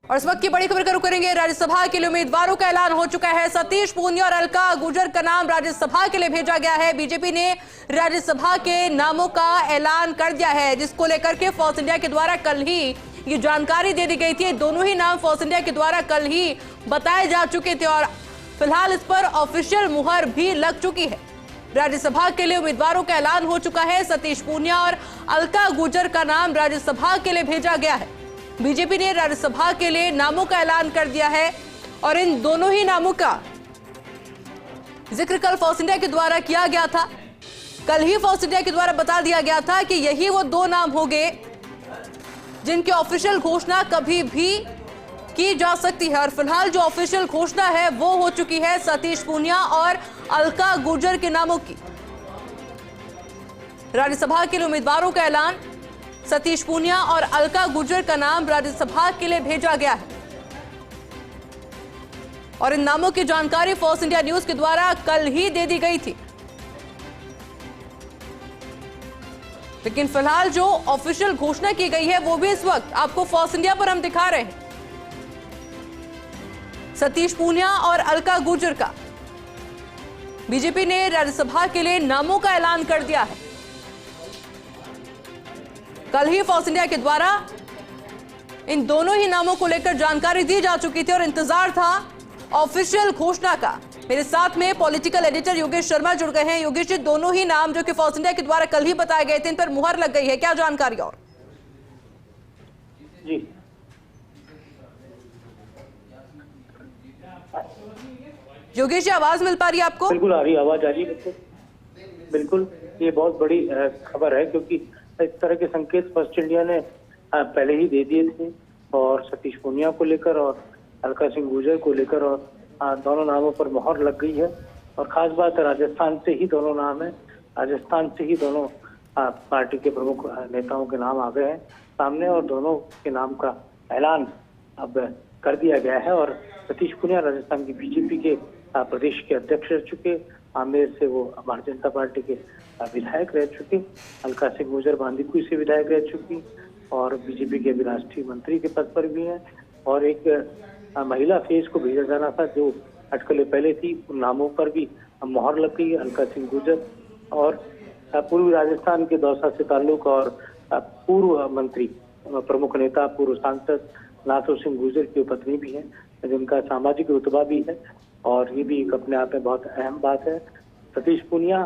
और इस वक्त की बड़ी खबर का रुख करेंगे। राज्यसभा के लिए उम्मीदवारों का ऐलान हो चुका है। सतीश पूनिया और अलका गुर्जर का नाम राज्यसभा के लिए भेजा गया है। बीजेपी ने राज्यसभा के नामों का ऐलान कर दिया है, जिसको लेकर के फोर्स इंडिया के द्वारा कल ही ये जानकारी दे दी गई थी। दोनों ही नाम फोर्स इंडिया के द्वारा कल ही बताए जा चुके थे और फिलहाल इस पर ऑफिशियल मुहर भी लग चुकी है। राज्यसभा के लिए उम्मीदवारों का ऐलान हो चुका है। सतीश पूनिया और अलका गुर्जर का नाम राज्यसभा के लिए भेजा गया है। बीजेपी ने राज्यसभा के लिए नामों का ऐलान कर दिया है और इन दोनों ही नामों का जिक्र कल फोर्स इंडिया के द्वारा किया गया था। कल ही फोर्स इंडिया के द्वारा बता दिया गया था कि यही वो दो नाम होंगे जिनकी ऑफिशियल घोषणा कभी भी की जा सकती है। और फिलहाल जो ऑफिशियल घोषणा है वो हो चुकी है सतीश पूनिया और अलका गुर्जर के नामों की। राज्यसभा के लिए उम्मीदवारों का ऐलान, सतीश पूनिया और अलका गुर्जर का नाम राज्यसभा के लिए भेजा गया है और इन नामों की जानकारी फोर्स इंडिया न्यूज के द्वारा कल ही दे दी गई थी। लेकिन फिलहाल जो ऑफिशियल घोषणा की गई है वो भी इस वक्त आपको फोर्स इंडिया पर हम दिखा रहे हैं। सतीश पूनिया और अलका गुर्जर का बीजेपी ने राज्यसभा के लिए नामों का ऐलान कर दिया है। कल ही फोर्स इंडिया के द्वारा इन दोनों ही नामों को लेकर जानकारी दी जा चुकी थी और इंतजार था ऑफिशियल घोषणा का। मेरे साथ में पॉलिटिकल एडिटर योगेश शर्मा जुड़ गए हैं। योगेश जी, दोनों ही नाम जो कि फोर्स इंडिया के द्वारा कल ही बताए गए थे, इन पर मुहर लग गई है, क्या जानकारी? और जी योगेश जी, आवाज मिल पा रही है आपको? बिल्कुल आ रही, आवाज आ रही है। बिल्कुल, ये बहुत बड़ी खबर है क्योंकि इस तरह के संकेत फर्स्ट इंडिया ने पहले ही दे दिए थे और सतीश पूनिया को लेकर और अलका सिंह गुर्जर को लेकर और दोनों नामों पर मोहर लग गई है। और खास बात राजस्थान से ही दोनों नाम है, राजस्थान से ही दोनों पार्टी के प्रमुख नेताओं के नाम आ गए हैं सामने और दोनों के नाम का ऐलान अब कर दिया गया है। और सतीश पूनिया राजस्थान की बीजेपी के प्रदेश के अध्यक्ष रह चुके, आमेर से वो भारतीय जनता पार्टी के विधायक रह चुके, अलका सिंह गुर्जर बांदीकुई से विधायक रह चुकी और बीजेपी के राष्ट्रीय मंत्री के पद पर भी हैं। और एक महिला फेस को भेजा जाना था जो अटकलें पहले थी, उन नामों पर भी मोहर लग गई। अलका सिंह गुर्जर और पूर्वी राजस्थान के दौसा से ताल्लुक और पूर्व मंत्री, प्रमुख नेता, पूर्व सांसद नाथू सिंह गुर्जर की पत्नी भी है, जिनका सामाजिक रुतबा भी है और ये भी एक अपने आप में बहुत अहम बात है। सतीश पूनिया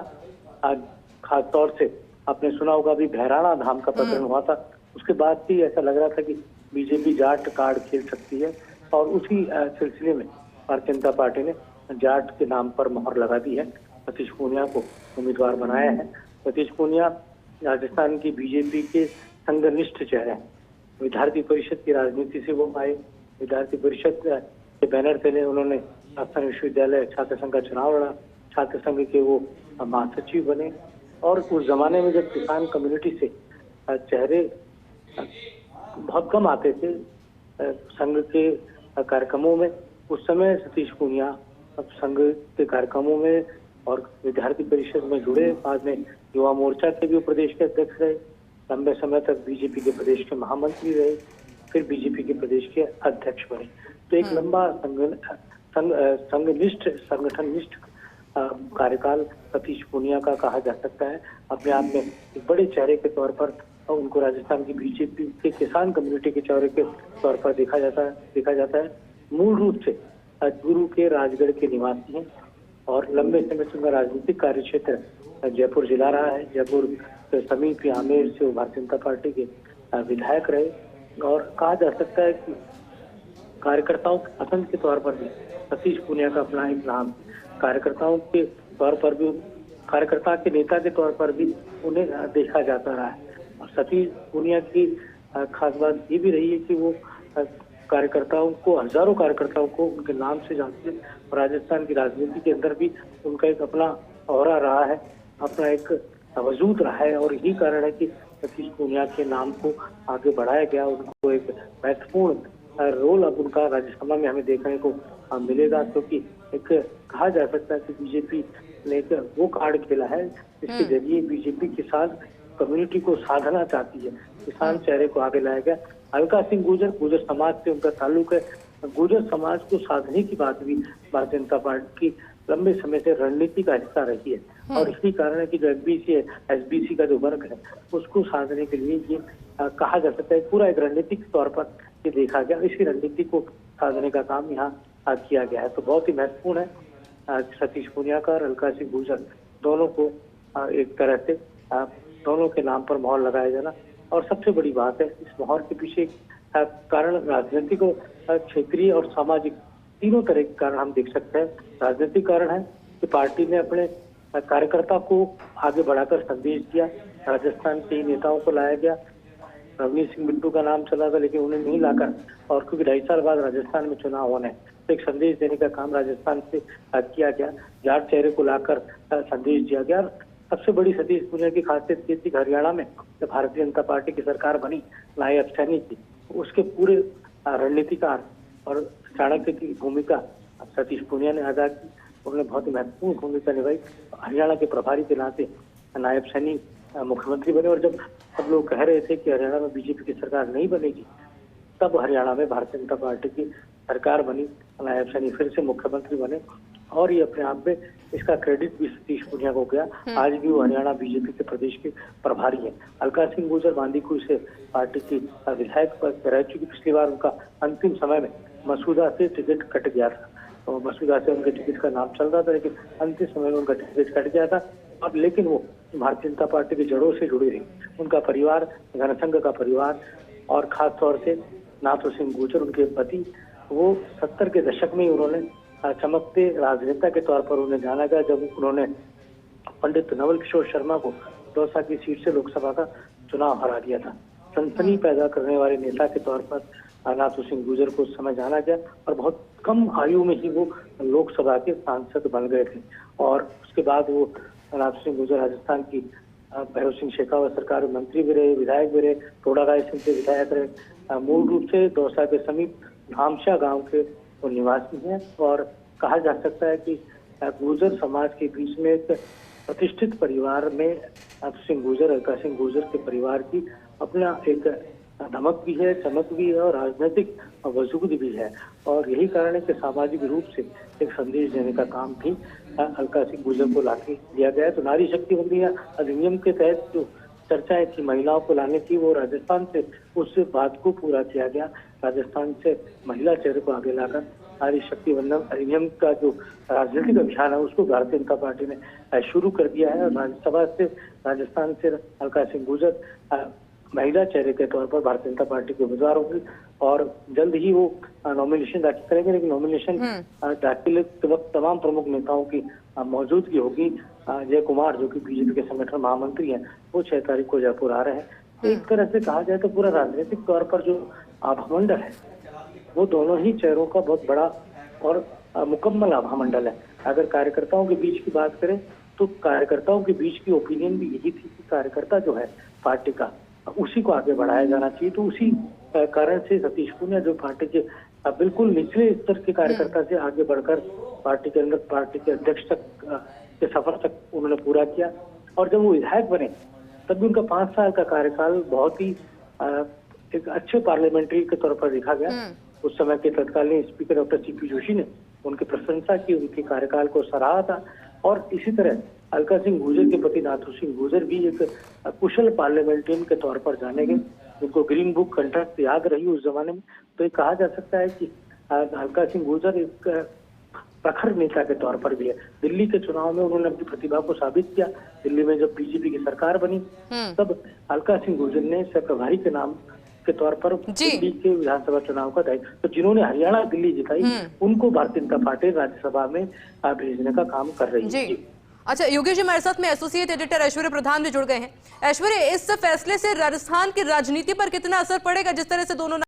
खास तौर से आपने सुना होगा, अभी भैराणा धाम का प्रकरण हुआ था, उसके बाद भी ऐसा लग रहा था कि बीजेपी जाट कार्ड खेल सकती है और उसी सिलसिले में भारतीय जनता पार्टी ने जाट के नाम पर मोहर लगा दी है, सतीश पूनिया को उम्मीदवार बनाया है। सतीश पूनिया राजस्थान की बीजेपी के संघनिष्ठ चेहरे हैं। विद्यार्थी परिषद की राजनीति से वो आए, विद्यार्थी परिषद के बैनर तले उन्होंने राजस्थान विश्वविद्यालय छात्र संघ का चुनाव लड़ा, छात्र संघ के वो महासचिव बने। और उस जमाने में जब किसान कम्युनिटी से चेहरे बहुत कम आते थे संघ के कार्यक्रमों में, उस समय सतीश पूनिया अब संघ के कार्यक्रमों में और विद्यार्थी परिषद में जुड़े। बाद में युवा मोर्चा के भी प्रदेश के अध्यक्ष रहे, लंबे समय तक बीजेपी के प्रदेश के महामंत्री रहे, फिर बीजेपी के प्रदेश के अध्यक्ष बने। तो एक लंबा संघनिष्ठ संगठननिष्ठ कार्यकाल सतीश पूनिया का कहा जा सकता है। अपने आप में एक बड़े चेहरे के तौर पर उनको राजस्थान की बीजेपी के किसान कम्युनिटी के चेहरे के तौर पर देखा जाता है। मूल रूप से गुरु के राजगढ़ के निवासी हैं और लंबे समय से उनका राजनीतिक कार्य क्षेत्र जयपुर जिला रहा है। जयपुर के समीप आमेर से वो भारतीय जनता पार्टी के विधायक रहे और कहा जा सकता है कि कार्यकर्ताओं के पसंद के तौर पर भी सतीश पूनिया का अपना एक नाम, कार्यकर्ताओं के तौर पर भी, कार्यकर्ता के नेता के तौर पर भी उन्हें देखा जाता रहा है। और सतीश पूनिया की खास बात ये भी रही है कि वो कार्यकर्ताओं को, हजारों कार्यकर्ताओं को उनके नाम से जानते हैं और राजस्थान की राजनीति के अंदर भी उनका एक अपना औरा रहा है, अपना एक वजूद रहा है। और यही कारण है कि सतीश पूनिया के नाम को आगे बढ़ाया गया, उनको एक महत्वपूर्ण रोल अब उनका राज्यसभा में हमें देखने को मिलेगा। क्योंकि एक कहा जा सकता है कि बीजेपी ने एक वो कार्ड खेला है जिसके जरिए बीजेपी किसान कम्युनिटी को साधना चाहती है, किसान चेहरे को आगे लाया गया। अलका सिंह गुर्जर, गुर्जर समाज से उनका ताल्लुक है। गुर्जर समाज को साधने की बात भी भारतीय जनता पार्टी की लंबे समय से रणनीति का हिस्सा रही है और इसी कारण है कि जो एफबीसी है, एसबीसी का जो वर्ग है उसको साधने के लिए ये कहा जा सकता है, पूरा एक रणनीतिक तौर पर ये देखा गया। इसी रणनीति को साधने का काम यहाँ किया गया है। तो बहुत ही महत्वपूर्ण है सतीश पूनिया का और अलका सिंह गुर्जर दोनों को एक तरह से दोनों के नाम पर मोहर लगाया जाना। और सबसे बड़ी बात है, इस मोहर के पीछे कारण राजनीतिक और क्षेत्रीय और सामाजिक तीनों तरह के कारण हम देख सकते हैं। राजनीतिक कारण है कि पार्टी ने अपने कार्यकर्ता को आगे बढ़ाकर संदेश दिया। राजस्थान के नेताओं को लाया गया, रवनीत सिंह बिट्टू का नाम चला था लेकिन उन्हें नहीं लाकर, और क्योंकि 2.5 साल बाद राजस्थान में चुनाव होने तो एक संदेश देने का काम राजस्थान से किया गया। 8 चेहरे को लाकर संदेश दिया गया। सबसे बड़ी सतीश पूनिया की खासियत ये थी कि हरियाणा में जब भारतीय जनता पार्टी की सरकार बनी, नायब सैनी की, उसके पूरे रणनीतिकार और चाणक्य की भूमिका सतीश पूनिया ने अदा की। उन्होंने बहुत ही महत्वपूर्ण भूमिका निभाई। हरियाणा के प्रभारी के नाते नायब सैनी मुख्यमंत्री बने और जब सब लोग कह रहे थे कि हरियाणा में बीजेपी की सरकार नहीं बनेगी, तब हरियाणा में भारतीय जनता पार्टी की सरकार बनी, नायब सैनी फिर से मुख्यमंत्री बने और ये अपने आप में इसका क्रेडिट भी सतीश पूनिया को गया। आज भी वो हरियाणा बीजेपी के प्रदेश के प्रभारी है। अलका सिंह गुर्जर बांदीकुई से पार्टी की विधायक रह चुकी। पिछली बार उनका अंतिम समय में मसूदा से टिकट कट गया था, तो मसूदा से उनके टिकट का नाम चल रहा था लेकिन अंतिम समय में उनका टिकट कट गया था। और लेकिन वो भारतीय जनता पार्टी की जड़ों से जुड़ी रही। उनका परिवार, जनसंघ का परिवार और खास तौर से नाथू सिंह गुर्जर उनके पति, वो 70 के दशक में ही उन्होंने चमकते राजनेता के तौर पर उन्हें जाना गया जब उन्होंने पंडित नवल किशोर शर्मा को दौसा की सीट से लोकसभा का चुनाव हरा दिया था। सनसनी पैदा करने वाले नेता के तौर पर नाथू सिंह गुर्जर को उस समय जाना गया और बहुत कम आयु में ही वो लोकसभा के सांसद बन गए थे। और उसके बाद वो नाथू सिंह गुर्जर राजस्थान की भैरव सिंह शेखावत सरकार में मंत्री भी रहे, विधायक भी रहे, टोडागाय सिंह से विधायक रहे। मूल रूप से दौसा के समीप धामशा गांव के वो निवासी हैं और कहा जा सकता है कि गुर्जर समाज के बीच में एक प्रतिष्ठित परिवार में नाथू सिंह गुर्जर, अलका सिंह गुर्जर के परिवार की अपना एक धमक भी है, चमक भी है और राजनीतिक वजूद भी है। और यही कारण है कि सामाजिक रूप से एक संदेश देने का काम भी अलका सिंह गुर्जर को लाके दिया गया है। तो नारी शक्ति बंदी अधिनियम के तहत जो चर्चाएं थी महिलाओं को लाने की, वो राजस्थान से उस बात को पूरा किया गया। राजस्थान से महिला चेहरे को आगे लाकर नारी शक्ति वंदन अधिनियम का जो राजनीतिक अभियान है उसको भारतीय जनता पार्टी ने शुरू कर दिया है। और राज्यसभा से राजस्थान से अलका सिंह गुर्जर महिला चेहरे के तौर पर भारतीय जनता पार्टी के उम्मीदवार होंगे और जल्द ही वो नॉमिनेशन दाखिल करेंगे। लेकिन नॉमिनेशन दाखिल के वक्त तमाम प्रमुख नेताओं की मौजूदगी होगी। जय कुमार जो कि बीजेपी के संगठन महामंत्री हैं, वो 6 तारीख को जयपुर आ रहे हैं। तो एक तरह से कहा जाए तो पूरा राजनीतिक तौर पर जो आभामंडल है वो दोनों ही चेहरों का बहुत बड़ा और मुकम्मल आभामंडल है। अगर कार्यकर्ताओं के बीच की बात करें तो कार्यकर्ताओं के बीच की ओपिनियन भी यही थी कि कार्यकर्ता जो है पार्टी का, उसी को आगे बढ़ाया जाना चाहिए। तो उसी कारण से सतीश पूनिया जो पार्टी के बिल्कुल निचले स्तर के कार्यकर्ता से आगे बढ़कर पार्टी के अंदर पार्टी के अध्यक्ष तक के सफर तक उन्होंने पूरा किया। और जब वो विधायक बने तब भी उनका 5 साल का कार्यकाल बहुत ही एक अच्छे पार्लियामेंट्री के तौर पर देखा गया। उस समय के तत्कालीन स्पीकर डॉक्टर सीपी जोशी ने उनकी प्रशंसा की, उनके कार्यकाल को सराहा था। और इसी तरह अलका सिंह गुर्जर के पति नाथू सिंह गुर्जर भी एक कुशल पार्लियामेंटेरियन के तौर पर जाने गए, उनको ग्रीन बुक कंट्रैक्ट याद रही उस जमाने में। तो ये कहा जा सकता है कि अलका सिंह गुर्जर एक प्रखर नेता के तौर पर भी है। दिल्ली के चुनाव में उन्होंने अपनी प्रतिभा को साबित किया। दिल्ली में जब बीजेपी की सरकार बनी तब अलका सिंह गुर्जर ने सह प्रभारी के नाम के तौर पर दिल्ली के विधानसभा चुनाव का दायित्व, तो जिन्होंने हरियाणा दिल्ली जिताई उनको भारतीय जनता पार्टी राज्यसभा में भेजने का काम कर रही है। अच्छा योगेश जी, हमारे साथ में एसोसिएट एडिटर ऐश्वर्य प्रधान भी जुड़ गए हैं। ऐश्वर्य, इस फैसले से राजस्थान की राजनीति पर कितना असर पड़ेगा जिस तरह से दोनों